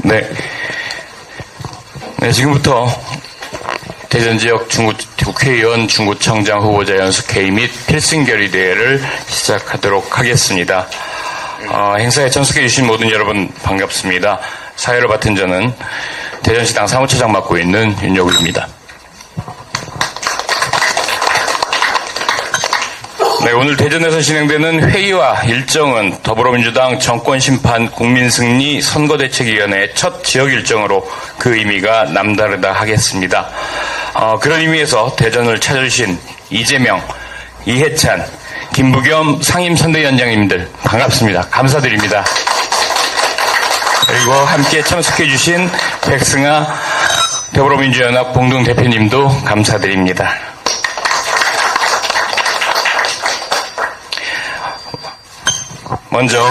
네, 지금부터 대전 지역 국회의원 중구청장 후보자 연수회의 및 필승결의 대회를 시작하도록 하겠습니다. 행사에 참석해주신 모든 여러분 반갑습니다. 사회를 맡은 저는 대전시당 사무처장 맡고 있는 윤여구입니다. 네, 오늘 대전에서 진행되는 회의와 일정은 더불어민주당 정권심판 국민승리 선거대책위원회의 첫 지역 일정으로 그 의미가 남다르다 하겠습니다. 그런 의미에서 대전을 찾아주신 이재명, 이해찬, 김부겸 상임선대위원장님들 반갑습니다. 감사드립니다. 그리고 함께 참석해주신 백승아 더불어민주연합 공동대표님도 감사드립니다. 먼저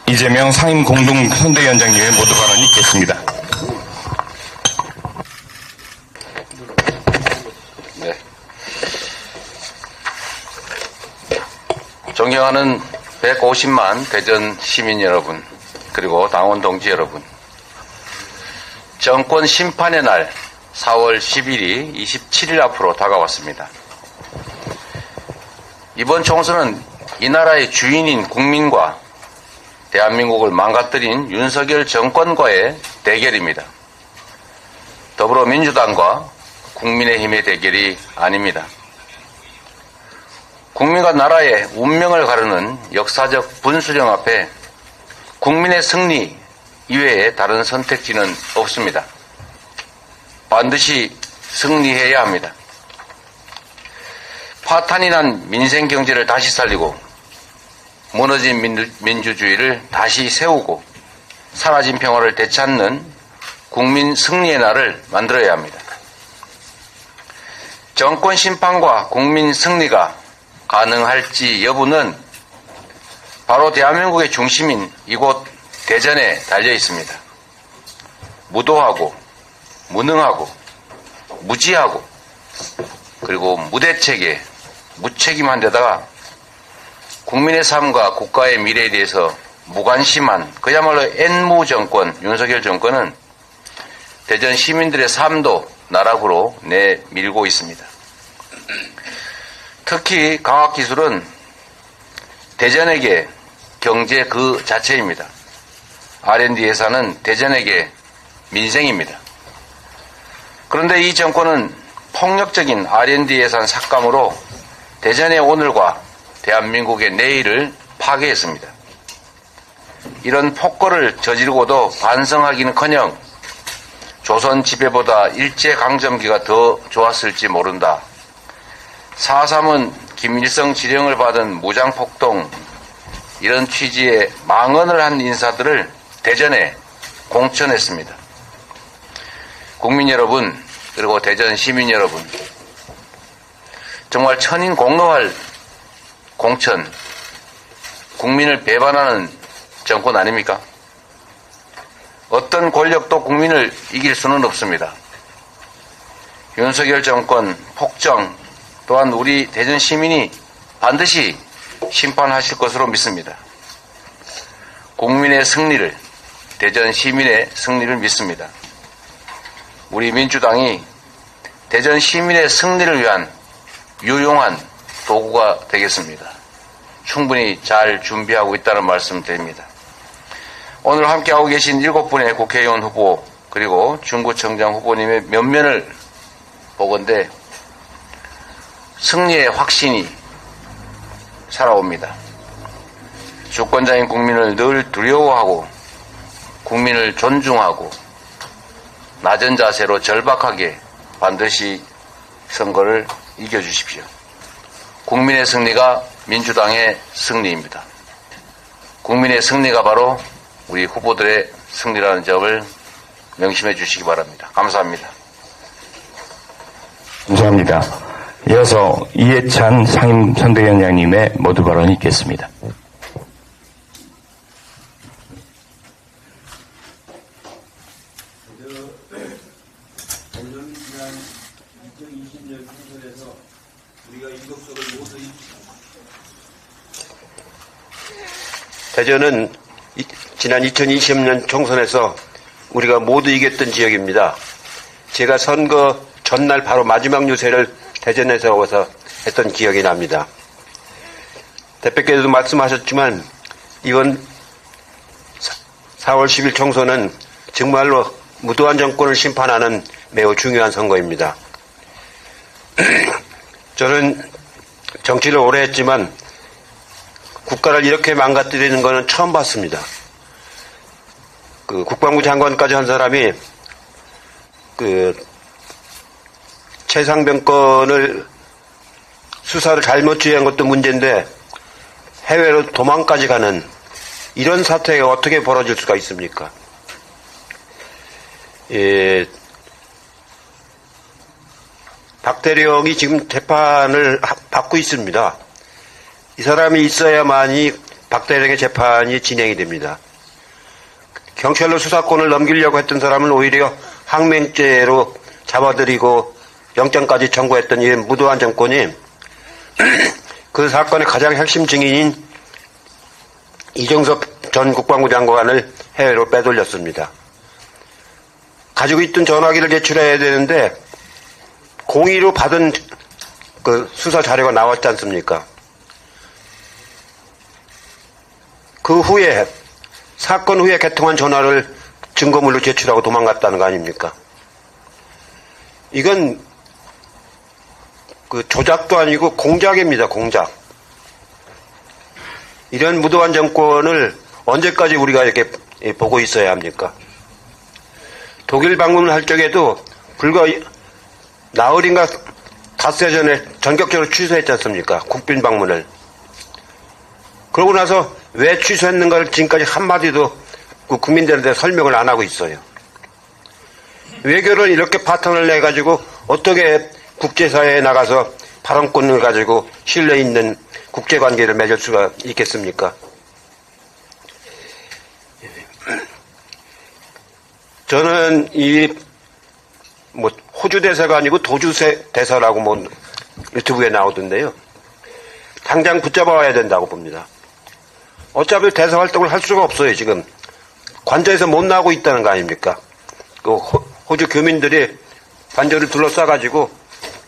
이재명 상임공동선대위원장님의 모두 발언이 있겠습니다. 네. 존경하는 150만 대전 시민 여러분, 그리고 당원 동지 여러분, 정권 심판의 날 4월 10일이 27일 앞으로 다가왔습니다. 이번 총선은 이 나라의 주인인 국민과 대한민국을 망가뜨린 윤석열 정권과의 대결입니다. 더불어민주당과 국민의힘의 대결이 아닙니다. 국민과 나라의 운명을 가르는 역사적 분수령 앞에 국민의 승리 이외에 다른 선택지는 없습니다. 반드시 승리해야 합니다. 파탄이 난 민생 경제를 다시 살리고 무너진 민주주의를 다시 세우고 사라진 평화를 되찾는 국민 승리의 날을 만들어야 합니다. 정권 심판과 국민 승리가 가능할지 여부는 바로 대한민국의 중심인 이곳 대전에 달려 있습니다. 무도하고 무능하고 무지하고 그리고 무대책에 무책임한 데다가 국민의 삶과 국가의 미래에 대해서 무관심한 그야말로 N무 정권, 윤석열 정권은 대전 시민들의 삶도 나락으로 내밀고 있습니다. 특히 과학기술은 대전에게 경제 그 자체입니다. R&D 예산은 대전에게 민생입니다. 그런데 이 정권은 폭력적인 R&D 예산 삭감으로 대전의 오늘과 대한민국의 내일을 파괴했습니다. 이런 폭거를 저지르고도 반성하기는커녕 조선 지배보다 일제강점기가 더 좋았을지 모른다. 4.3은 김일성 지령을 받은 무장폭동, 이런 취지의 망언을 한 인사들을 대전에 공천했습니다. 국민 여러분, 그리고 대전 시민 여러분, 정말 천인공노할 공천, 국민을 배반하는 정권 아닙니까? 어떤 권력도 국민을 이길 수는 없습니다. 윤석열 정권 폭정 또한 우리 대전 시민이 반드시 심판하실 것으로 믿습니다. 국민의 승리를, 대전 시민의 승리를 믿습니다. 우리 민주당이 대전 시민의 승리를 위한 유용한 도구가 되겠습니다. 충분히 잘 준비하고 있다는 말씀 드립니다. 오늘 함께하고 계신 7분의 국회의원 후보 그리고 중구청장 후보님의 면면을 보건대 승리의 확신이 살아옵니다. 주권자인 국민을 늘 두려워하고 국민을 존중하고 낮은 자세로 절박하게 반드시 선거를 이겨주십시오. 국민의 승리가 민주당의 승리입니다. 국민의 승리가 바로 우리 후보들의 승리라는 점을 명심해 주시기 바랍니다. 감사합니다. 감사합니다. 이어서 이해찬 상임선대위원장님의 모두 발언이 있겠습니다. 오늘 지난 2020년 총선에서 우리가 이것저것 모두 대전은 지난 2020년 총선에서 우리가 모두 이겼던 지역입니다. 제가 선거 전날 바로 마지막 유세를 대전에서 와서 했던 기억이 납니다. 대표께서도 말씀하셨지만 이번 4월 10일 총선은 정말로 무도한 정권을 심판하는 매우 중요한 선거입니다. 저는 정치를 오래 했지만 국가를 이렇게 망가뜨리는 것은 처음 봤습니다. 그 국방부 장관까지 한 사람이 그 최상병 건을 수사를 잘못 지휘한 것도 문제인데 해외로 도망까지 가는 이런 사태가 어떻게 벌어질 수가 있습니까? 박대령이 지금 재판을 받고 있습니다. 이 사람이 있어야만이 박대령의 재판이 진행이 됩니다. 경찰로 수사권을 넘기려고 했던 사람은 오히려 항명죄로 잡아들이고 영장까지 청구했던 이 무도한 정권이 그 사건의 가장 핵심 증인인 이종섭 전 국방부 장관을 해외로 빼돌렸습니다. 가지고 있던 전화기를 제출해야 되는데 공의로 받은 그 수사 자료가 나왔지 않습니까? 그 후에 사건 후에 개통한 전화를 증거물로 제출하고 도망갔다는 거 아닙니까? 이건 그 조작도 아니고 공작입니다. 공작. 이런 무도한 정권을 언제까지 우리가 이렇게 보고 있어야 합니까? 독일 방문을 할 적에도 불과 나흘인가 닷새 전에 전격적으로 취소했지 않습니까? 국빈 방문을. 그러고 나서 왜 취소했는가를 지금까지 한마디도 그 국민들한테 설명을 안 하고 있어요. 외교를 이렇게 파탄을 내가지고 어떻게 국제사회에 나가서 발언권을 가지고 신뢰 있는 국제관계를 맺을 수가 있겠습니까? 저는 호주 대사가 아니고 도주 대사라고 유튜브에 나오던데요. 당장 붙잡아 와야 된다고 봅니다. 어차피 대사 활동을 할 수가 없어요, 지금. 관저에서 못 나오고 있다는 거 아닙니까? 그 호주 교민들이 관저를 둘러싸가지고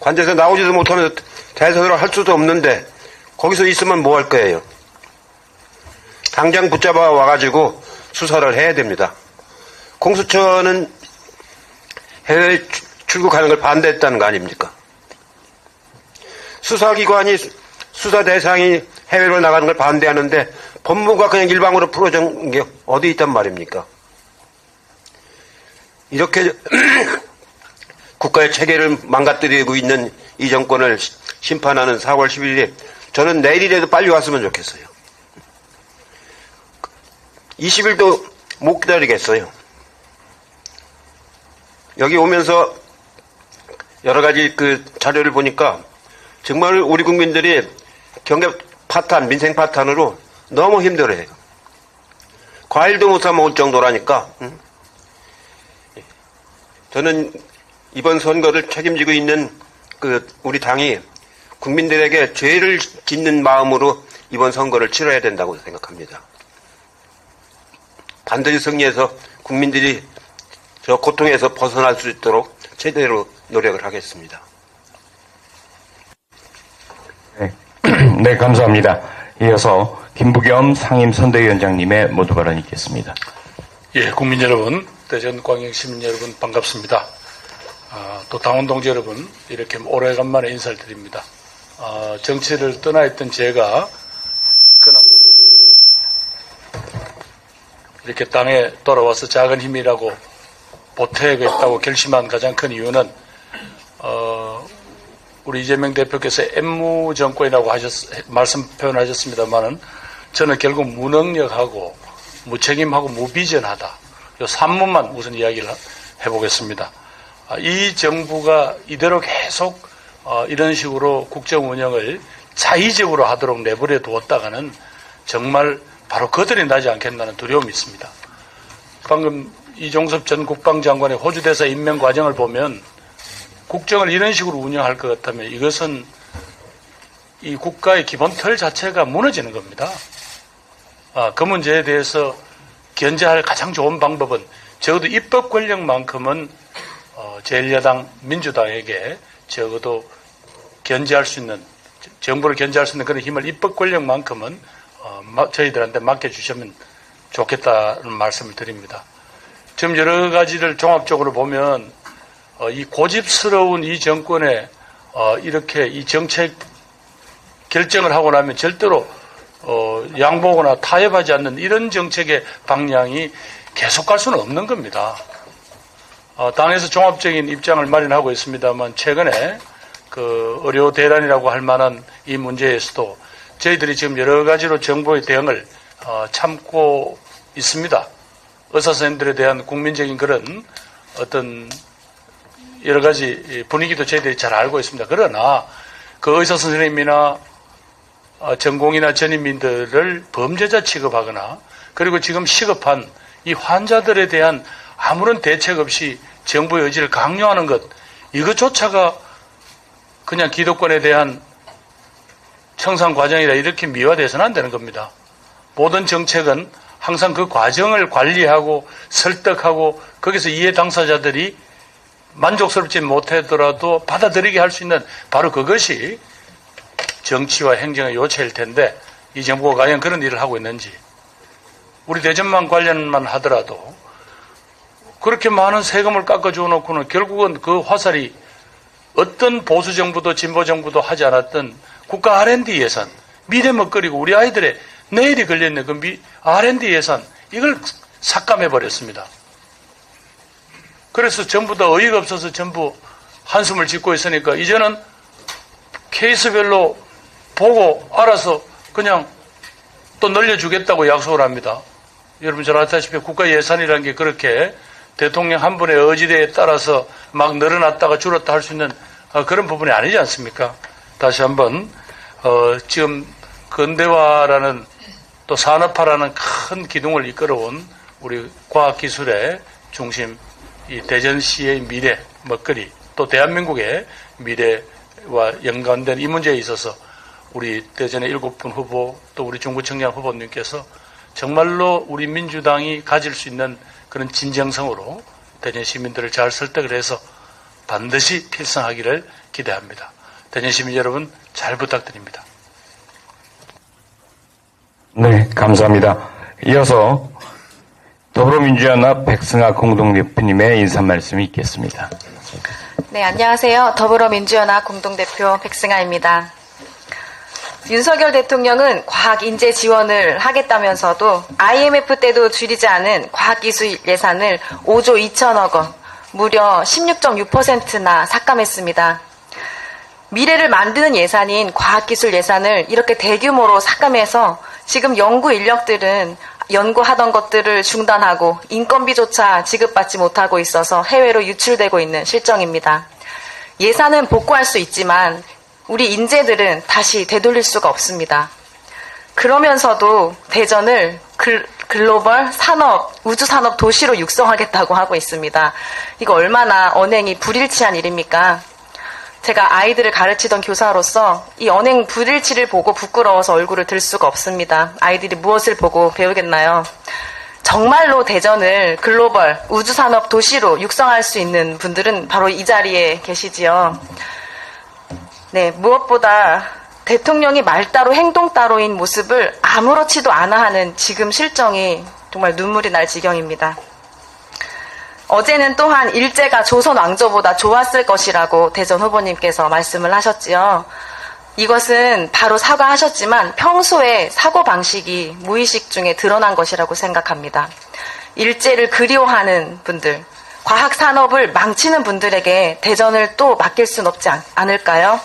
관저에서 나오지도 못하면서 대사를 할 수도 없는데 거기서 있으면 뭐 할 거예요? 당장 붙잡아 와가지고 수사를 해야 됩니다. 공수처는 해외 출국하는 걸 반대했다는 거 아닙니까? 수사기관이 수사 대상이 해외로 나가는 걸 반대하는데 법무부가 그냥 일방으로 풀어준 게 어디 있단 말입니까? 이렇게 국가의 체계를 망가뜨리고 있는 이 정권을 심판하는 4월 11일에 저는 내일이라도 빨리 왔으면 좋겠어요. 20일도 못 기다리겠어요. 여기 오면서 여러 가지 그 자료를 보니까 정말 우리 국민들이 경제 파탄, 민생 파탄으로 너무 힘들어해요. 과일도 못 사 먹을 정도라니까. 저는 이번 선거를 책임지고 있는 그 우리 당이 국민들에게 죄를 짓는 마음으로 이번 선거를 치러야 된다고 생각합니다. 반드시 승리해서 국민들이 저 고통에서 벗어날 수 있도록 최대로 노력을 하겠습니다. 네, 감사합니다. 이어서 김부겸 상임선대위원장님의 모두 발언이 있겠습니다. 예, 국민 여러분, 대전광역시민 여러분 반갑습니다. 또 당원 동지 여러분, 이렇게 오래간만에 인사를 드립니다. 정치를 떠나 있던 제가 그나마 이렇게 땅에 돌아와서 작은 힘이라고 보태야겠다고 결심한 가장 큰 이유는 우리 이재명 대표께서 엠무 정권이라고 말씀 표현하셨습니다만은 저는 결국 무능력하고 무책임하고 무비전하다. 이 3문만 우선 이야기를 해보겠습니다. 이 정부가 이대로 계속 이런 식으로 국정 운영을 자의적으로 하도록 내버려 두었다가는 정말 바로 거들이 나지 않겠다는 두려움이 있습니다. 방금 이종섭 전 국방장관의 호주 대사 임명 과정을 보면 국정을 이런 식으로 운영할 것 같다면 이것은 이 국가의 기본 틀 자체가 무너지는 겁니다. 그 문제에 대해서 견제할 가장 좋은 방법은 적어도 입법 권력만큼은 제1야당 민주당에게 적어도 견제할 수 있는, 정부를 견제할 수 있는 그런 힘을 입법 권력만큼은 저희들한테 맡겨주시면 좋겠다는 말씀을 드립니다. 지금 여러 가지를 종합적으로 보면 이 고집스러운 이 정권에 이렇게 이 정책 결정을 하고 나면 절대로 양보하거나 타협하지 않는 이런 정책의 방향이 계속 갈 수는 없는 겁니다. 당에서 종합적인 입장을 마련하고 있습니다만 최근에 그 의료 대란이라고 할 만한 이 문제에서도 저희들이 지금 여러 가지로 정부의 대응을 참고 있습니다. 의사 선생님들에 대한 국민적인 그런 어떤 여러 가지 분위기도 저희들이 잘 알고 있습니다. 그러나 그 의사 선생님이나 전공이나 전인민들을 범죄자 취급하거나 그리고 지금 시급한 이 환자들에 대한 아무런 대책 없이 정부의 의지를 강요하는 것, 이것조차가 그냥 기득권에 대한 청산 과정이라 이렇게 미화돼서는 안 되는 겁니다. 모든 정책은 항상 그 과정을 관리하고 설득하고 거기서 이해 당사자들이 만족스럽지 못하더라도 받아들이게 할 수 있는 바로 그것이 정치와 행정의 요체일 텐데 이 정부가 과연 그런 일을 하고 있는지, 우리 대전만 관련만 하더라도 그렇게 많은 세금을 깎아줘 놓고는 결국은 그 화살이 어떤 보수 정부도 진보 정부도 하지 않았던 국가 R&D 예산, 미래 먹거리고 우리 아이들의 내일이 걸려있는 그 R&D 예산, 이걸 삭감해버렸습니다. 그래서 전부 다 어이가 없어서 전부 한숨을 짓고 있으니까 이제는 케이스별로 보고 알아서 그냥 또 늘려주겠다고 약속을 합니다. 여러분 잘 아시다시피 국가 예산이라는 게 그렇게 대통령 한 분의 의지에 따라서 막 늘어났다가 줄었다 할 수 있는 그런 부분이 아니지 않습니까? 다시 한번 지금 근대화라는 또 산업화라는 큰 기둥을 이끌어온 우리 과학기술의 중심, 이 대전시의 미래, 먹거리, 또 대한민국의 미래와 연관된 이 문제에 있어서 우리 대전의 7분 후보, 또 우리 중구청장 후보님께서 정말로 우리 민주당이 가질 수 있는 그런 진정성으로 대전 시민들을 잘 설득을 해서 반드시 필승하기를 기대합니다. 대전 시민 여러분 잘 부탁드립니다. 네, 감사합니다. 이어서 더불어민주연합 백승아 공동대표님의 인사 말씀이 있겠습니다. 네, 안녕하세요. 더불어민주연합 공동대표 백승아입니다. 윤석열 대통령은 과학인재 지원을 하겠다면서도 IMF 때도 줄이지 않은 과학기술 예산을 5조 2천억 원, 무려 16.6%나 삭감했습니다. 미래를 만드는 예산인 과학기술 예산을 이렇게 대규모로 삭감해서 지금 연구 인력들은 연구하던 것들을 중단하고 인건비조차 지급받지 못하고 있어서 해외로 유출되고 있는 실정입니다. 예산은 복구할 수 있지만 우리 인재들은 다시 되돌릴 수가 없습니다. 그러면서도 대전을 글로벌 산업, 우주산업 도시로 육성하겠다고 하고 있습니다. 이거 얼마나 언행이 불일치한 일입니까? 제가 아이들을 가르치던 교사로서 이 언행 불일치를 보고 부끄러워서 얼굴을 들 수가 없습니다. 아이들이 무엇을 보고 배우겠나요? 정말로 대전을 글로벌 우주산업 도시로 육성할 수 있는 분들은 바로 이 자리에 계시지요. 네, 무엇보다 대통령이 말 따로 행동 따로인 모습을 아무렇지도 않아 하는 지금 실정이 정말 눈물이 날 지경입니다. 어제는 또한 일제가 조선 왕조보다 좋았을 것이라고 대전 후보님께서 말씀을 하셨지요. 이것은 바로 사과하셨지만 평소에 사고방식이 무의식 중에 드러난 것이라고 생각합니다. 일제를 그리워하는 분들, 과학산업을 망치는 분들에게 대전을 또 맡길 순 없지 않을까요?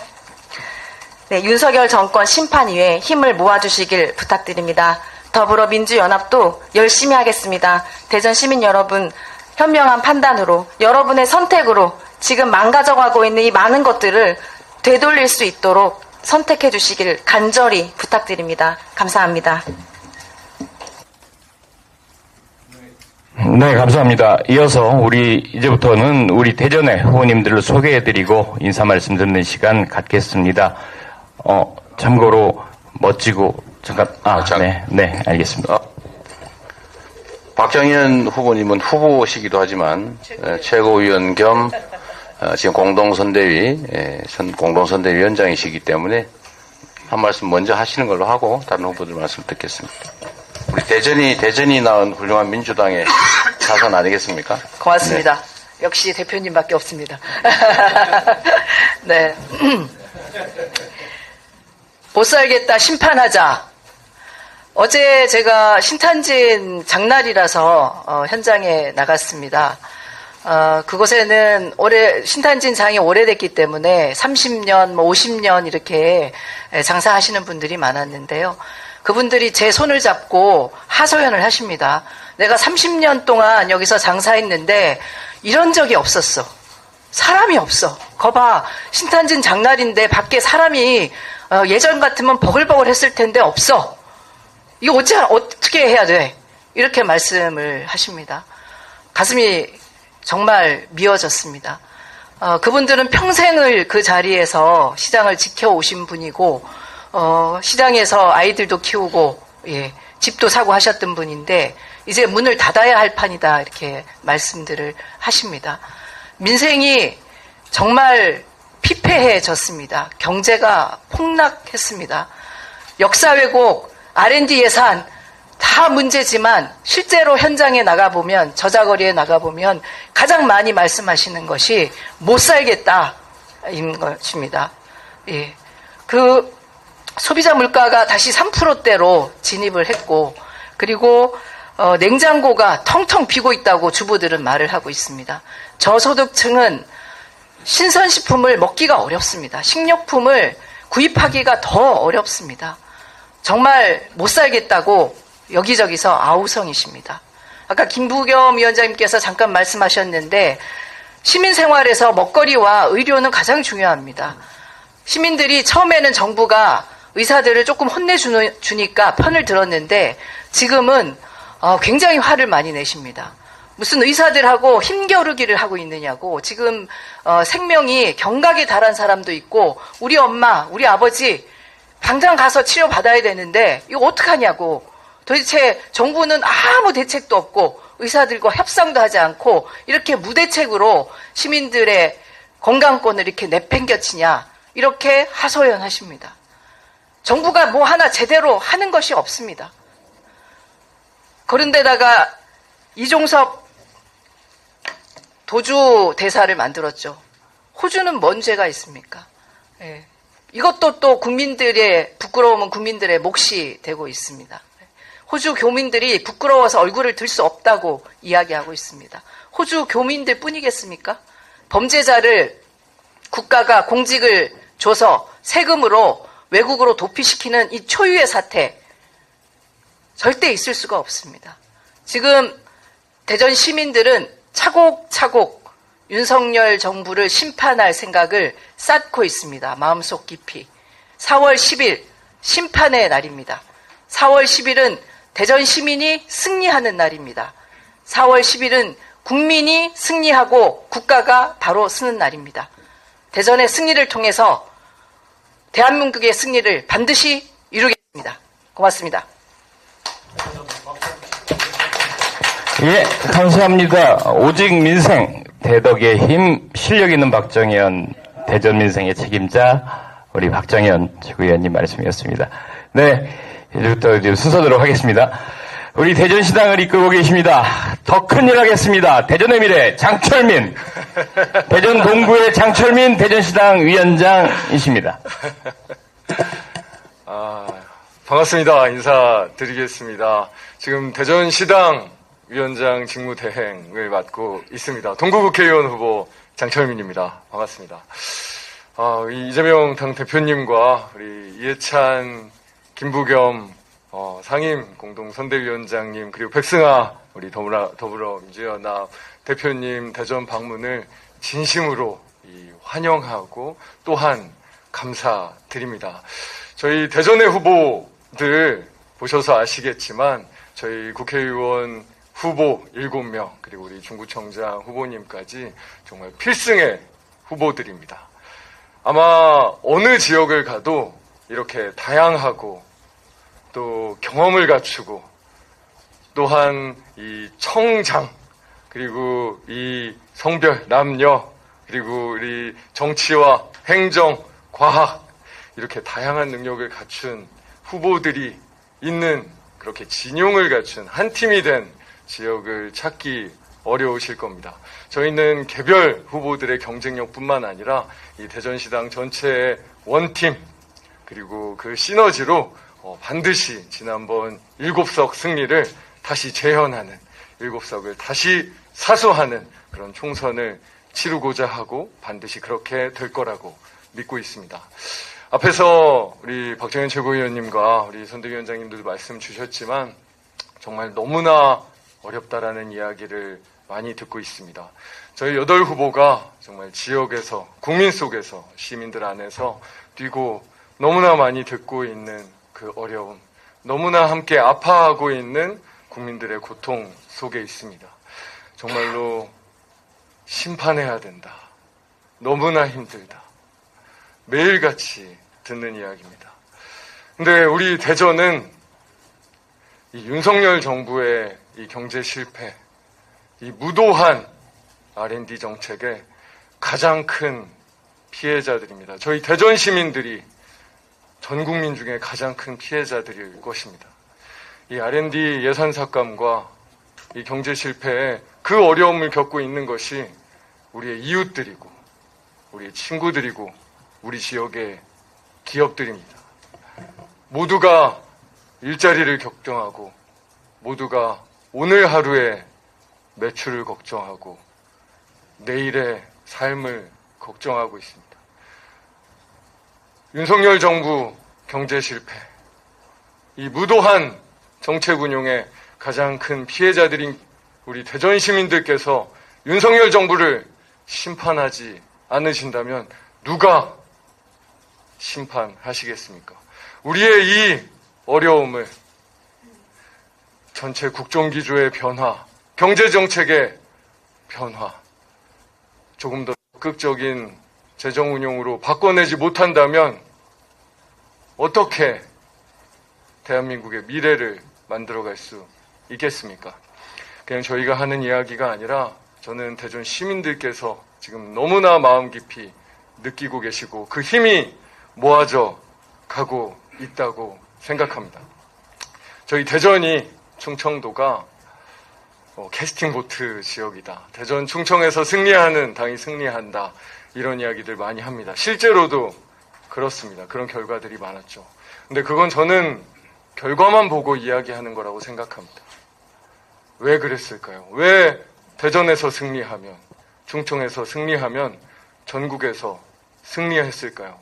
네, 윤석열 정권 심판 위에 힘을 모아주시길 부탁드립니다. 더불어민주연합도 열심히 하겠습니다. 대전 시민 여러분, 현명한 판단으로 여러분의 선택으로 지금 망가져가고 있는 이 많은 것들을 되돌릴 수 있도록 선택해 주시길 간절히 부탁드립니다. 감사합니다. 네, 감사합니다. 이어서 이제부터는 우리 대전의 후보님들을 소개해드리고 인사 말씀 듣는 시간 갖겠습니다. 참고로 멋지고, 네, 알겠습니다. 박정현 후보님은 후보시기도 하지만 최고위원 겸 지금 공동선대위원장이시기 때문에 한 말씀 먼저 하시는 걸로 하고 다른 후보들 말씀 듣겠습니다. 우리 대전이 낳은 훌륭한 민주당의 자산 아니겠습니까? 고맙습니다. 네. 역시 대표님밖에 없습니다. 네. 못 살겠다 심판하자. 어제 제가 신탄진 장날이라서 현장에 나갔습니다. 그곳에는 신탄진 장이 오래됐기 때문에 30년, 50년 이렇게 장사하시는 분들이 많았는데요. 그분들이 제 손을 잡고 하소연을 하십니다. 내가 30년 동안 여기서 장사했는데 이런 적이 없었어. 사람이 없어. 거봐, 신탄진 장날인데 밖에 사람이 예전 같으면 버글버글 했을 텐데 없어. 이거 어떻게 해야 돼? 이렇게 말씀을 하십니다. 가슴이 정말 미어졌습니다. 그분들은 평생을 그 자리에서 시장을 지켜오신 분이고, 시장에서 아이들도 키우고, 예, 집도 사고 하셨던 분인데, 이제 문을 닫아야 할 판이다, 이렇게 말씀들을 하십니다. 민생이 정말 피폐해졌습니다. 경제가 폭락했습니다. 역사 왜곡, R&D 예산 다 문제지만 실제로 현장에 나가보면, 저자거리에 나가보면 가장 많이 말씀하시는 것이 못 살겠다인 것입니다. 예. 그 소비자 물가가 다시 3%대로 진입을 했고, 그리고 냉장고가 텅텅 비고 있다고 주부들은 말을 하고 있습니다. 저소득층은 신선식품을 먹기가 어렵습니다. 식료품을 구입하기가 더 어렵습니다. 정말 못 살겠다고 여기저기서 아우성이십니다. 아까 김부겸 위원장님께서 잠깐 말씀하셨는데 시민생활에서 먹거리와 의료는 가장 중요합니다. 시민들이 처음에는 정부가 의사들을 조금 혼내주니까 편을 들었는데 지금은 굉장히 화를 많이 내십니다. 무슨 의사들하고 힘겨루기를 하고 있느냐고. 지금 생명이 경각에 달한 사람도 있고 우리 엄마, 우리 아버지 당장 가서 치료받아야 되는데 이거 어떡하냐고. 도대체 정부는 아무 대책도 없고 의사들과 협상도 하지 않고 이렇게 무대책으로 시민들의 건강권을 이렇게 내팽겨치냐, 이렇게 하소연하십니다. 정부가 뭐 하나 제대로 하는 것이 없습니다. 그런데다가 이종섭 도주 대사를 만들었죠. 호주는 뭔 죄가 있습니까? 예. 이것도 또 국민들의 부끄러움은 국민들의 몫이 되고 있습니다. 호주 교민들이 부끄러워서 얼굴을 들 수 없다고 이야기하고 있습니다. 호주 교민들 뿐이겠습니까? 범죄자를 국가가 공직을 줘서 세금으로 외국으로 도피시키는 이 초유의 사태 절대 있을 수가 없습니다. 지금 대전 시민들은 차곡차곡 윤석열 정부를 심판할 생각을 쌓고 있습니다. 마음속 깊이. 4월 10일 심판의 날입니다. 4월 10일은 대전 시민이 승리하는 날입니다. 4월 10일은 국민이 승리하고 국가가 바로 서는 날입니다. 대전의 승리를 통해서 대한민국의 승리를 반드시 이루겠습니다. 고맙습니다. 예, 감사합니다. 오직 민생, 대덕의 힘, 실력 있는 박정현 대전 민생의 책임자 우리 박정현 최고위원님 말씀이었습니다. 네, 이제부터 순서대로 하겠습니다. 우리 대전시당을 이끌고 계십니다. 더 큰일 하겠습니다. 대전의 미래 장철민, 대전 동구의 장철민 대전시당 위원장이십니다. 반갑습니다. 인사드리겠습니다. 지금 대전시당 위원장 직무대행을 맡고 있습니다. 동구국회의원 후보 장철민입니다. 반갑습니다. 이재명 당대표님과 우리 이해찬, 김부겸 상임 공동선대위원장님, 그리고 백승아 우리 더불어민주연합 대표님 대전 방문을 진심으로 환영하고 또한 감사드립니다. 저희 대전의 후보들 보셔서 아시겠지만 저희 국회의원 후보 7명, 그리고 우리 중구청장 후보님까지 정말 필승의 후보들입니다. 아마 어느 지역을 가도 이렇게 다양하고 또 경험을 갖추고 또 또한 이 청장, 그리고 이 성별, 남녀, 그리고 우리 정치와 행정, 과학, 이렇게 다양한 능력을 갖춘 후보들이 있는, 그렇게 진용을 갖춘 한 팀이 된 지역을 찾기 어려우실 겁니다. 저희는 개별 후보들의 경쟁력뿐만 아니라 이 대전시당 전체의 원팀, 그리고 그 시너지로 반드시 지난번 7석 승리를 다시 재현하는, 7석을 다시 사수하는 그런 총선을 치르고자 하고 반드시 그렇게 될 거라고 믿고 있습니다. 앞에서 우리 박정현 최고위원님과 우리 선대위원장님들도 말씀 주셨지만 정말 너무나 어렵다라는 이야기를 많이 듣고 있습니다. 저희 8후보가 정말 지역에서, 국민 속에서, 시민들 안에서 뛰고 너무나 많이 듣고 있는 그 어려움, 너무나 함께 아파하고 있는 국민들의 고통 속에 있습니다. 정말로 심판해야 된다. 너무나 힘들다. 매일같이 듣는 이야기입니다. 근데 우리 대전은 이 윤석열 정부의 이 경제 실패, 이 무도한 R&D 정책의 가장 큰 피해자들입니다. 저희 대전 시민들이 전 국민 중에 가장 큰 피해자들일 것입니다. 이 R&D 예산 삭감과 이 경제 실패에 그 어려움을 겪고 있는 것이 우리의 이웃들이고, 우리의 친구들이고, 우리 지역의 기업들입니다. 모두가 일자리를 걱정하고, 모두가 오늘 하루의 매출을 걱정하고, 내일의 삶을 걱정하고 있습니다. 윤석열 정부 경제 실패, 이 무도한 정책 운용의 가장 큰 피해자들인 우리 대전 시민들께서 윤석열 정부를 심판하지 않으신다면 누가 심판하시겠습니까? 우리의 이 어려움을 전체 국정기조의 변화, 경제정책의 변화, 조금 더 적극적인 재정 운용으로 바꿔내지 못한다면 어떻게 대한민국의 미래를 만들어갈 수 있겠습니까? 그냥 저희가 하는 이야기가 아니라 저는 대전 시민들께서 지금 너무나 마음 깊이 느끼고 계시고 그 힘이 모아져 가고 있다고 생각합니다. 저희 대전이, 충청도가 캐스팅 보트 지역이다. 대전 충청에서 승리하는 당이 승리한다. 이런 이야기들 많이 합니다. 실제로도 그렇습니다. 그런 결과들이 많았죠. 근데 그건 저는 결과만 보고 이야기하는 거라고 생각합니다. 왜 그랬을까요? 왜 대전에서 승리하면, 충청에서 승리하면 전국에서 승리했을까요?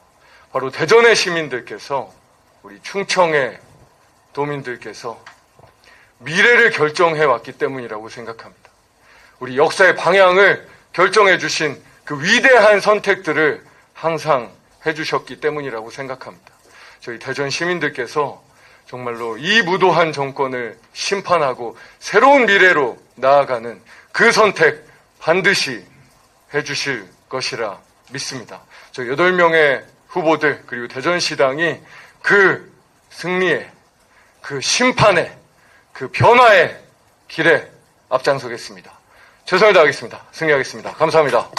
바로 대전의 시민들께서, 우리 충청의 도민들께서 미래를 결정해 왔기 때문이라고 생각합니다. 우리 역사의 방향을 결정해 주신 그 위대한 선택들을 항상 해주셨기 때문이라고 생각합니다. 저희 대전 시민들께서 정말로 이 무도한 정권을 심판하고 새로운 미래로 나아가는 그 선택 반드시 해주실 것이라 믿습니다. 저 8명의 후보들, 그리고 대전시당이 그 승리에, 그 심판에, 그 변화의 길에 앞장서겠습니다. 최선을 다하겠습니다. 승리하겠습니다. 감사합니다.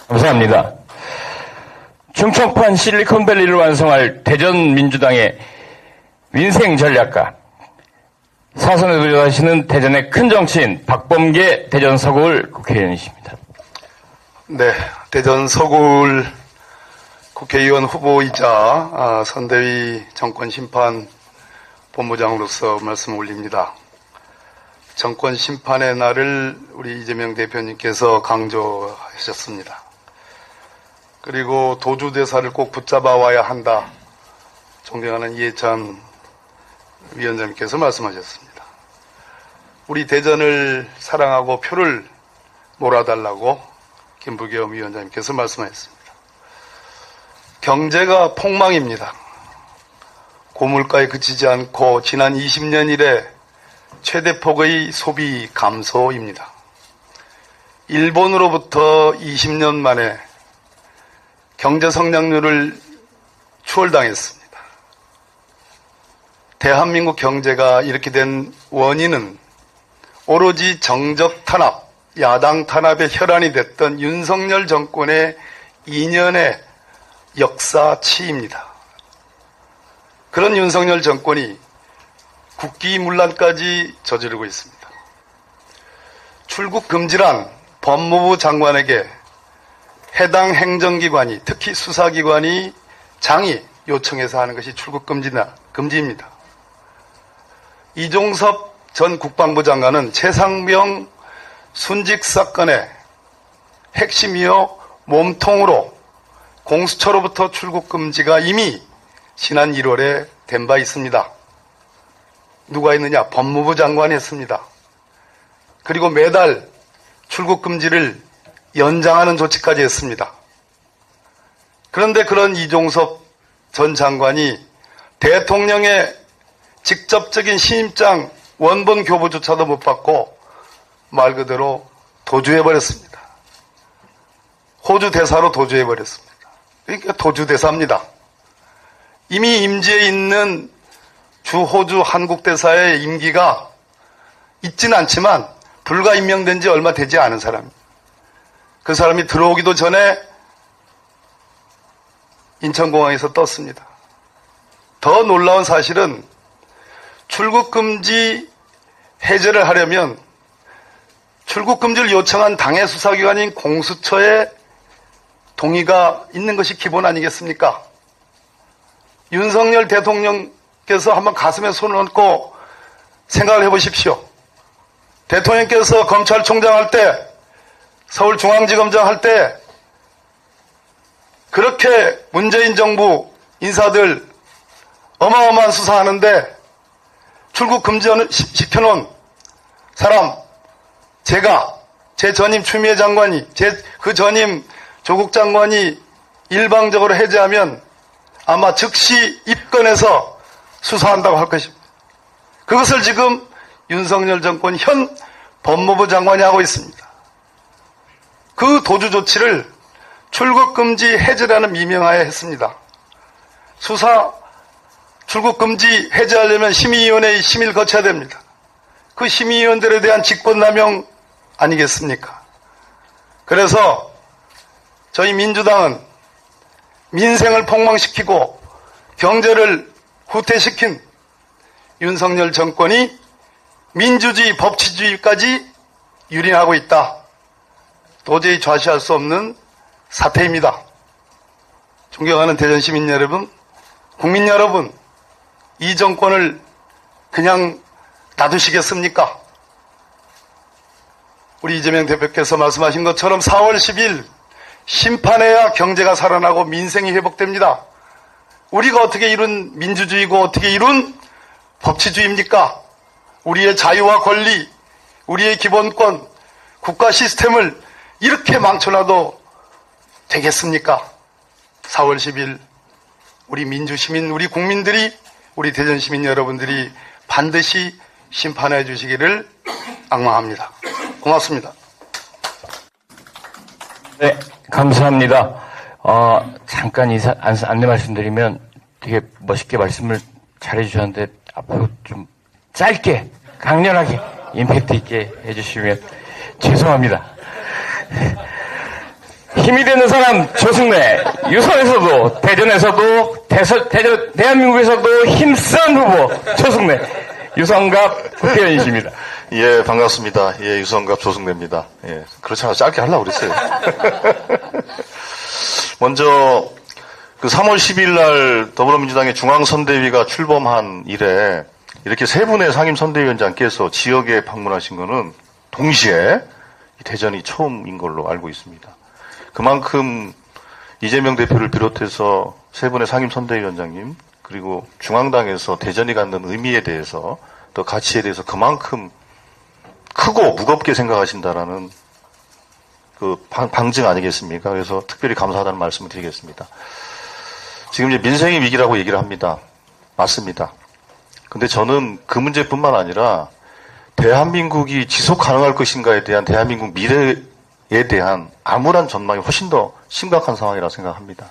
감사합니다. 충청판 실리콘밸리를 완성할 대전 민주당의 민생 전략가, 사선에 도전하시는 대전의 큰 정치인 박범계 대전 서구울 국회의원이십니다. 네, 대전 서구울 국회의원 후보이자 선대위 정권심판 본부장으로서 말씀 올립니다. 정권심판의 날을 우리 이재명 대표님께서 강조하셨습니다. 그리고 도주대사를 꼭 붙잡아 와야 한다. 존경하는 이해찬 위원장님께서 말씀하셨습니다. 우리 대전을 사랑하고 표를 몰아달라고 김부겸 위원장님께서 말씀하셨습니다. 경제가 폭망입니다. 고물가에 그치지 않고 지난 20년 이래 최대폭의 소비 감소입니다. 일본으로부터 20년 만에 경제 성장률을 추월당했습니다. 대한민국 경제가 이렇게 된 원인은 오로지 정적 탄압, 야당 탄압의 혈안이 됐던 윤석열 정권의 2년의 역사치입니다. 그런 윤석열 정권이 국기문란까지 저지르고 있습니다. 출국 금지란 법무부 장관에게 해당 행정기관이, 특히 수사기관이 장이 요청해서 하는 것이 출국 금지입니다. 이종섭 전 국방부 장관은 최상병 순직 사건의 핵심이요 몸통으로 공수처로부터 출국 금지가 이미 지난 1월에 된 바 있습니다. 누가 했느냐? 법무부 장관이 했습니다. 그리고 매달 출국 금지를 연장하는 조치까지 했습니다. 그런데 그런 이종섭 전 장관이 대통령의 직접적인 신임장 원본 교부조차도 못 받고 말 그대로 도주해버렸습니다. 호주 대사로 도주해버렸습니다. 그러니까 도주 대사입니다. 이미 임지에 있는 주 호주 한국 대사의 임기가 있진 않지만 불과 임명된 지 얼마 되지 않은 사람입니다. 그 사람이 들어오기도 전에 인천공항에서 떴습니다. 더 놀라운 사실은 출국금지 해제를 하려면 출국금지를 요청한 당의 수사기관인 공수처의 동의가 있는 것이 기본 아니겠습니까? 윤석열 대통령께서 한번 가슴에 손을 얹고 생각을 해보십시오. 대통령께서 검찰총장 할 때, 서울중앙지검장 할 때 그렇게 문재인 정부 인사들 어마어마한 수사하는데 출국 금지 시켜놓은 사람, 제가, 제 전임 추미애 장관이, 그 전임 조국 장관이 일방적으로 해제하면 아마 즉시 입건해서 수사한다고 할 것입니다. 그것을 지금 윤석열 정권 현 법무부 장관이 하고 있습니다. 그 도주 조치를 출국금지 해제라는 미명하에 했습니다. 수사 출국금지 해제하려면 심의위원회의 심의를 거쳐야 됩니다. 그 심의위원들에 대한 직권남용 아니겠습니까? 그래서 저희 민주당은 민생을 폭망시키고 경제를 후퇴시킨 윤석열 정권이 민주주의, 법치주의까지 유린하고 있다. 도저히 좌시할 수 없는 사태입니다. 존경하는 대전 시민 여러분, 국민 여러분, 이 정권을 그냥 놔두시겠습니까? 우리 이재명 대표께서 말씀하신 것처럼 4월 10일 심판해야 경제가 살아나고 민생이 회복됩니다. 우리가 어떻게 이룬 민주주의고 어떻게 이룬 법치주의입니까? 우리의 자유와 권리, 우리의 기본권, 국가 시스템을 이렇게 망쳐놔도 되겠습니까? 4월 10일 우리 민주시민, 우리 국민들이, 우리 대전시민 여러분들이 반드시 심판해 주시기를 악망합니다. 고맙습니다. 네, 감사합니다. 잠깐 안내 말씀드리면 되게 멋있게 말씀을 잘해주셨는데 앞으로 좀 짧게, 강렬하게, 임팩트 있게 해주시면 죄송합니다. 힘이 되는 사람 조승래, 유선에서도 대전에서도 대한민국에서도 힘센 후보 조승래, 유성갑 국회의원이십니다. 예, 반갑습니다. 예, 유성갑 조승래입니다. 예, 그렇잖아. 짧게 하려고 그랬어요. 먼저, 3월 10일 날 더불어민주당의 중앙선대위가 출범한 이래 이렇게 세 분의 상임선대위원장께서 지역에 방문하신 거는 동시에 대전이 처음인 걸로 알고 있습니다. 그만큼 이재명 대표를 비롯해서 세 분의 상임선대위원장님, 그리고 중앙당에서 대전이 갖는 의미에 대해서, 또 가치에 대해서 그만큼 크고 무겁게 생각하신다라는 그 방증 아니겠습니까? 그래서 특별히 감사하다는 말씀을 드리겠습니다. 지금 이제 민생의 위기라고 얘기를 합니다. 맞습니다. 근데 저는 그 문제뿐만 아니라 대한민국이 지속 가능할 것인가에 대한 대한민국 미래에 대한 암울한 전망이 훨씬 더 심각한 상황이라고 생각합니다.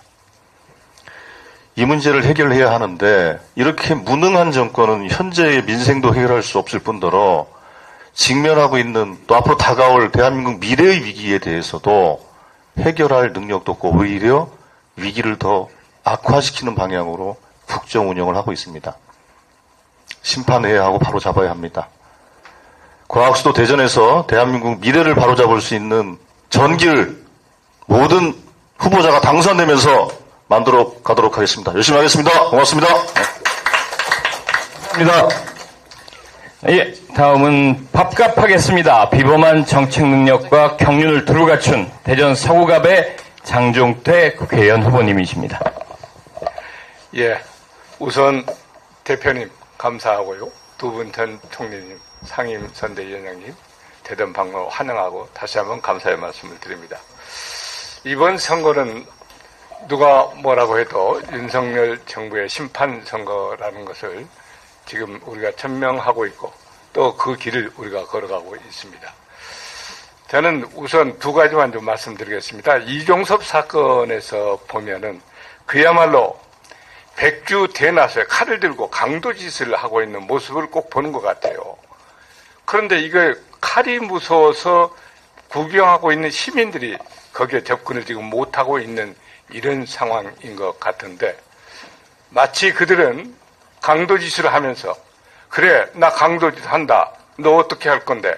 이 문제를 해결해야 하는데 이렇게 무능한 정권은 현재의 민생도 해결할 수 없을 뿐더러 직면하고 있는 또 앞으로 다가올 대한민국 미래의 위기에 대해서도 해결할 능력도 없고 오히려 위기를 더 악화시키는 방향으로 국정 운영을 하고 있습니다. 심판해야 하고 바로잡아야 합니다. 과학수도 대전에서 대한민국 미래를 바로잡을 수 있는 전기를 모든 후보자가 당선되면서 만들어 가도록 하겠습니다. 열심히 하겠습니다. 고맙습니다. 감사합니다. 예, 다음은 밥값하겠습니다. 비범한 정책 능력과 경륜을 두루 갖춘 대전 서구갑의 장종태 국회의원 후보님이십니다. 예, 우선 대표님 감사하고요. 두 분 전 총리님, 상임 선대위원장님 대전 방문 환영하고 다시 한번 감사의 말씀을 드립니다. 이번 선거는 누가 뭐라고 해도 윤석열 정부의 심판 선거라는 것을 지금 우리가 천명하고 있고 또 그 길을 우리가 걸어가고 있습니다. 저는 우선 두 가지만 좀 말씀드리겠습니다. 이종섭 사건에서 보면은 그야말로 백주 대낮에 칼을 들고 강도짓을 하고 있는 모습을 꼭 보는 것 같아요. 그런데 이거 칼이 무서워서 구경하고 있는 시민들이 거기에 접근을 지금 못하고 있는 이런 상황인 것 같은데 마치 그들은 강도짓을 하면서 그래 나 강도짓 한다 너 어떻게 할 건데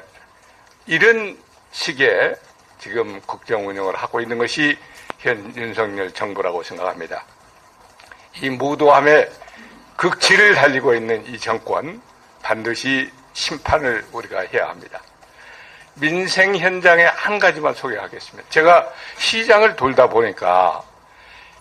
이런 식의 지금 국정 운영을 하고 있는 것이 현 윤석열 정부라고 생각합니다. 이 무도함의 극치를 달리고 있는 이 정권 반드시 심판을 우리가 해야 합니다. 민생 현장에 한 가지만 소개하겠습니다. 제가 시장을 돌다 보니까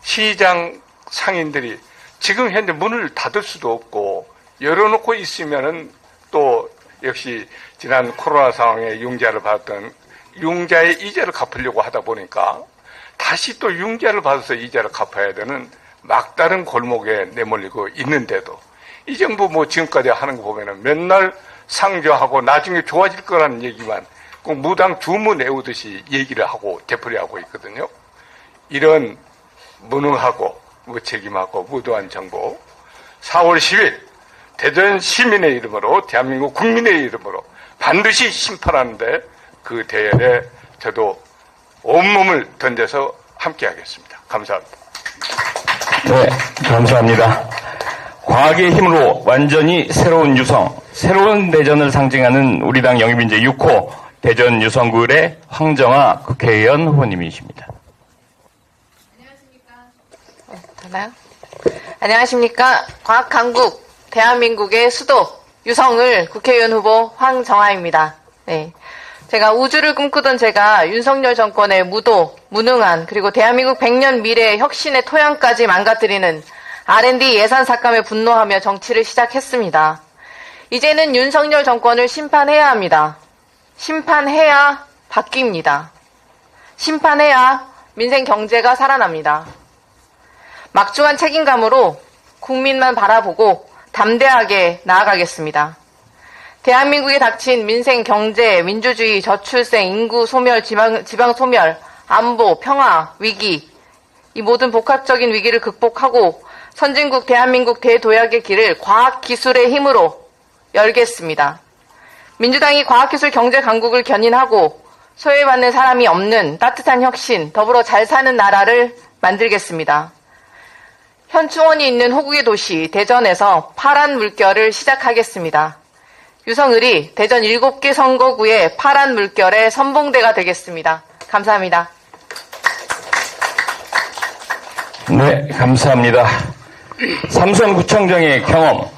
시장 상인들이 지금 현재 문을 닫을 수도 없고 열어놓고 있으면은 또 역시 지난 코로나 상황에 융자를 받았던 융자의 이자를 갚으려고 하다 보니까 다시 또 융자를 받아서 이자를 갚아야 되는 막다른 골목에 내몰리고 있는데도 이 정부 뭐 지금까지 하는 거 보면은 맨날 상조하고 나중에 좋아질 거라는 얘기만 꼭 무당 주문 외우듯이 얘기를 하고 되풀이하고 있거든요. 이런 무능하고 무책임하고 무도한 정부 4월 10일 대전 시민의 이름으로 대한민국 국민의 이름으로 반드시 심판하는데 그 대열에 저도 온몸을 던져서 함께하겠습니다. 감사합니다. 네, 감사합니다. 과학의 힘으로 완전히 새로운 유성, 새로운 대전을 상징하는 우리 당 영입인재 6호 대전 유성구의 황정아 국회의원 후보님이십니다. 되나요? 안녕하십니까. 과학 강국 대한민국의 수도 유성을 국회의원 후보 황정아입니다. 네. 제가 우주를 꿈꾸던 제가 윤석열 정권의 무도, 무능한 그리고 대한민국 100년 미래의 혁신의 토양까지 망가뜨리는 R&D 예산 삭감에 분노하며 정치를 시작했습니다. 이제는 윤석열 정권을 심판해야 합니다. 심판해야 바뀝니다. 심판해야 민생 경제가 살아납니다. 막중한 책임감으로 국민만 바라보고 담대하게 나아가겠습니다. 대한민국에 닥친 민생, 경제, 민주주의, 저출생, 인구 소멸, 지방 소멸, 안보, 평화, 위기, 이 모든 복합적인 위기를 극복하고 선진국 대한민국 대도약의 길을 과학기술의 힘으로 열겠습니다. 민주당이 과학기술 경제 강국을 견인하고 소외받는 사람이 없는 따뜻한 혁신, 더불어 잘 사는 나라를 만들겠습니다. 현충원이 있는 호국의 도시 대전에서 파란 물결을 시작하겠습니다. 유성을이 대전 7개 선거구의 파란 물결의 선봉대가 되겠습니다. 감사합니다. 네, 감사합니다. 삼선구청장의 경험,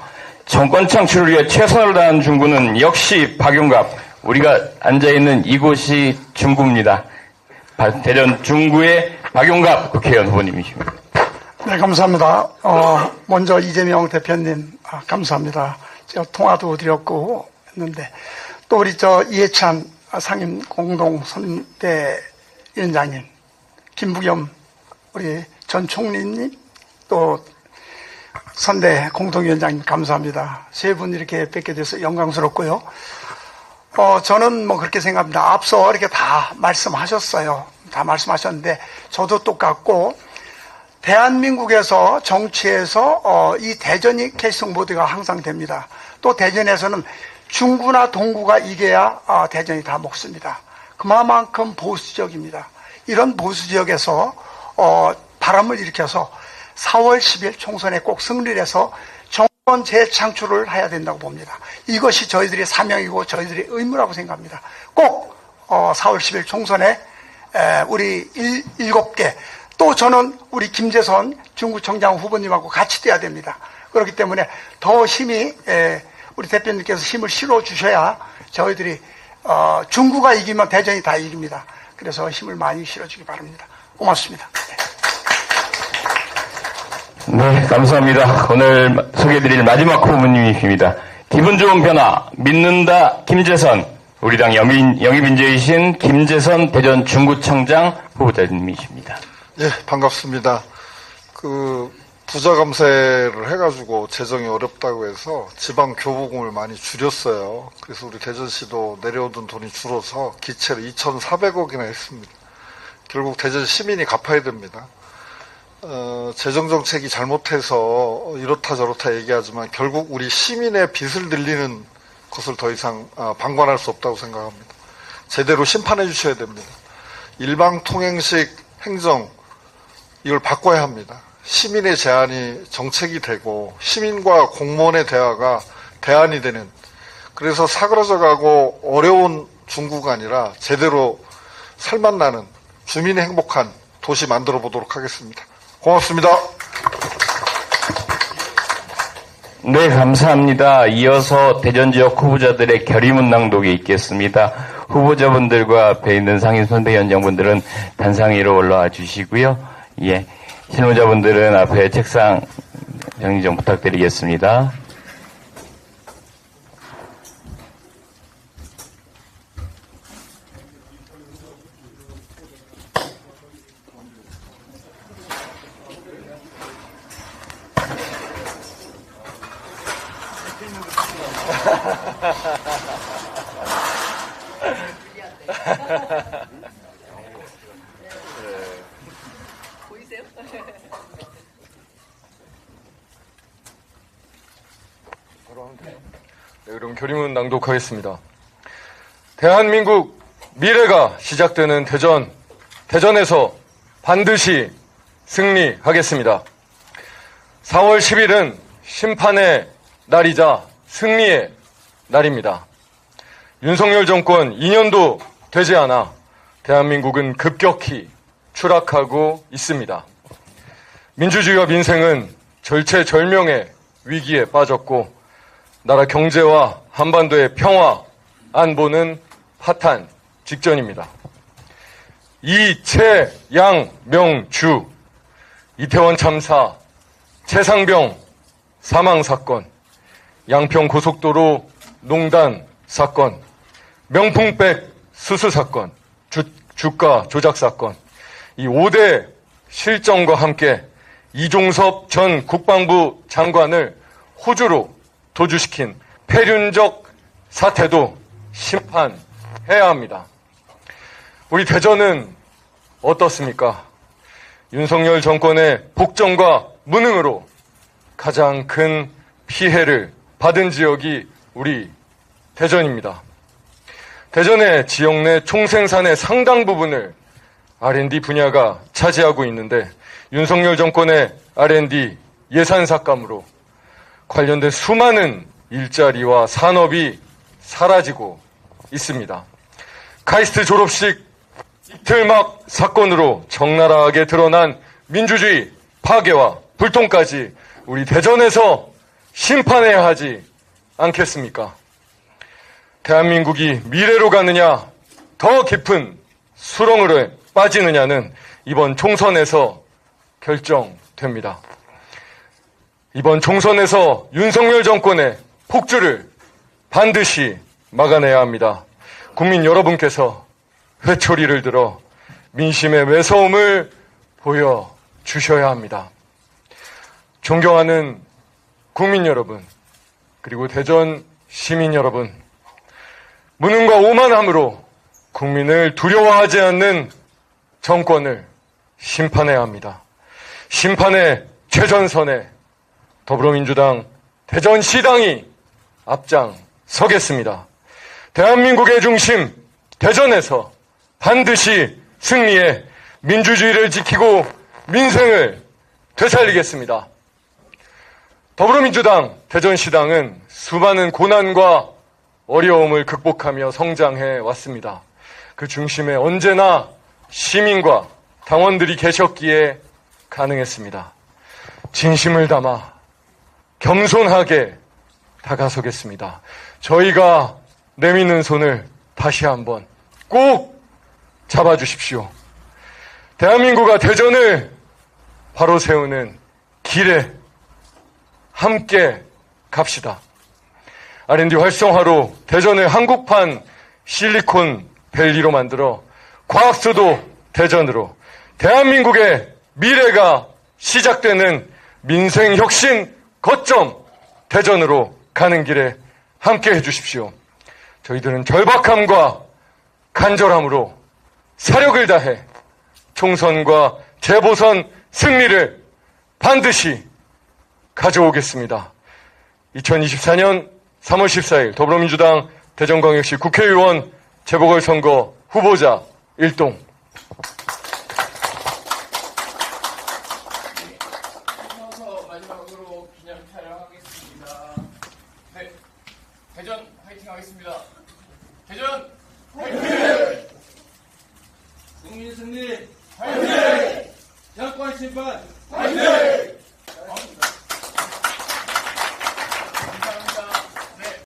정권 창출을 위해 최선을 다한 중구는 역시 박용갑, 우리가 앉아있는 이곳이 중구입니다. 대전 중구의 박용갑 국회의원 후보님이십니다. 네, 감사합니다. 먼저 이재명 대표님, 감사합니다. 제가 통화도 드렸고 했는데, 또 우리 이해찬 상임 공동선대위원장님, 김부겸 우리 전 총리님, 또 선대 공동위원장님 감사합니다. 세 분 이렇게 뵙게 돼서 영광스럽고요. 저는 뭐 그렇게 생각합니다. 앞서 이렇게 다 말씀하셨어요. 다 말씀하셨는데, 저도 똑같고, 대한민국에서 정치에서 이 대전이 계속 모두가 항상 됩니다. 또 대전에서는 중구나 동구가 이겨야 대전이 다 먹습니다. 그만큼 보수적입니다. 이런 보수지역에서 바람을 일으켜서 4월 10일 총선에 꼭 승리를 해서 정권 재창출을 해야 된다고 봅니다. 이것이 저희들의 사명이고 저희들의 의무라고 생각합니다. 꼭 4월 10일 총선에 우리 7개 또 저는 우리 김재선 중구청장 후보님하고 같이 돼야 됩니다. 그렇기 때문에 더 힘이 우리 대표님께서 힘을 실어 주셔야 저희들이 중구가 이기면 대전이 다 이깁니다. 그래서 힘을 많이 실어주기 바랍니다. 고맙습니다. 네, 감사합니다. 오늘 소개해드릴 마지막 후보님이십니다. 기분 좋은 변화, 믿는다 김재선, 우리 당 영입인재이신 김재선 대전 중구청장 후보자님이십니다. 예, 반갑습니다. 부자 감세를 해가지고 재정이 어렵다고 해서 지방 교부금을 많이 줄였어요. 그래서 우리 대전시도 내려오던 돈이 줄어서 기체로 2,400억이나 했습니다. 결국 대전 시민이 갚아야 됩니다. 재정정책이 잘못해서 이렇다 저렇다 얘기하지만 결국 우리 시민의 빚을 늘리는 것을 더 이상 방관할 수 없다고 생각합니다. 제대로 심판해 주셔야 됩니다. 일방통행식 행정 이걸 바꿔야 합니다. 시민의 제안이 정책이 되고 시민과 공무원의 대화가 대안이 되는, 그래서 사그러져가고 어려운 중구가 아니라 제대로 살맛나는 주민이 행복한 도시 만들어 보도록 하겠습니다. 고맙습니다. 네, 감사합니다. 이어서 대전 지역 후보자들의 결의문 낭독이 있겠습니다. 후보자분들과 앞에 있는 상임선대위원장분들은 단상 위로 올라와 주시고요. 예, 실무자분들은 앞에 책상 정리 좀 부탁드리겠습니다. 네, 그럼 결의문 낭독하겠습니다. 대한민국 미래가 시작되는 대전에서 반드시 승리하겠습니다. 4월 10일은 심판의 날이자 승리의 날입니다. 윤석열 정권 2년도 되지 않아 대한민국은 급격히 추락하고 있습니다. 민주주의와 민생은 절체절명의 위기에 빠졌고 나라 경제와 한반도의 평화, 안보는 파탄 직전입니다. 이채양명주, 이태원 참사, 최상병 사망사건, 양평고속도로 농단 사건, 명품백 수수사건, 주가 조작사건, 이 5대 실정과 함께 이종섭 전 국방부 장관을 호주로 도주시킨 폐륜적 사태도 심판해야 합니다. 우리 대전은 어떻습니까? 윤석열 정권의 복정과 무능으로 가장 큰 피해를 받은 지역이 우리 대전입니다. 대전의 지역 내 총생산의 상당 부분을 R&D 분야가 차지하고 있는데 윤석열 정권의 R&D 예산 삭감으로 관련된 수많은 일자리와 산업이 사라지고 있습니다. 카이스트 졸업식 이틀막 사건으로 적나라하게 드러난 민주주의 파괴와 불통까지 우리 대전에서 심판해야 하지 않겠습니까? 대한민국이 미래로 가느냐, 더 깊은 수렁으로 빠지느냐는 이번 총선에서 결정됩니다. 이번 총선에서 윤석열 정권의 폭주를 반드시 막아내야 합니다. 국민 여러분께서 회초리를 들어 민심의 매서움을 보여주셔야 합니다. 존경하는 국민 여러분, 그리고 대전 시민 여러분, 무능과 오만함으로 국민을 두려워하지 않는 정권을 심판해야 합니다. 심판의 최전선에 더불어민주당 대전시당이 앞장서겠습니다. 대한민국의 중심 대전에서 반드시 승리해 민주주의를 지키고 민생을 되살리겠습니다. 더불어민주당 대전시당은 수많은 고난과 어려움을 극복하며 성장해 왔습니다. 그 중심에 언제나 시민과 당원들이 계셨기에 가능했습니다. 진심을 담아 겸손하게 다가서겠습니다. 저희가 내미는 손을 다시 한번 꼭 잡아주십시오. 대한민국과 대전을 바로 세우는 길에 함께 갑시다. R&D 활성화로 대전을 한국판 실리콘 밸리로 만들어 과학수도 대전으로 대한민국의 미래가 시작되는 민생혁신 거점 대전으로 가는 길에 함께 해주십시오. 저희들은 절박함과 간절함으로 사력을 다해 총선과 재보선 승리를 반드시 가져오겠습니다. 2024년 3월 14일 더불어민주당 대전광역시 국회의원 재보궐선거 후보자 일동. 마지막으로 기념 촬영하겠습니다. 네, 대전 화이팅 하겠습니다. 대전 화이팅! 국민 승리 화이팅! 정권 심판 화이팅!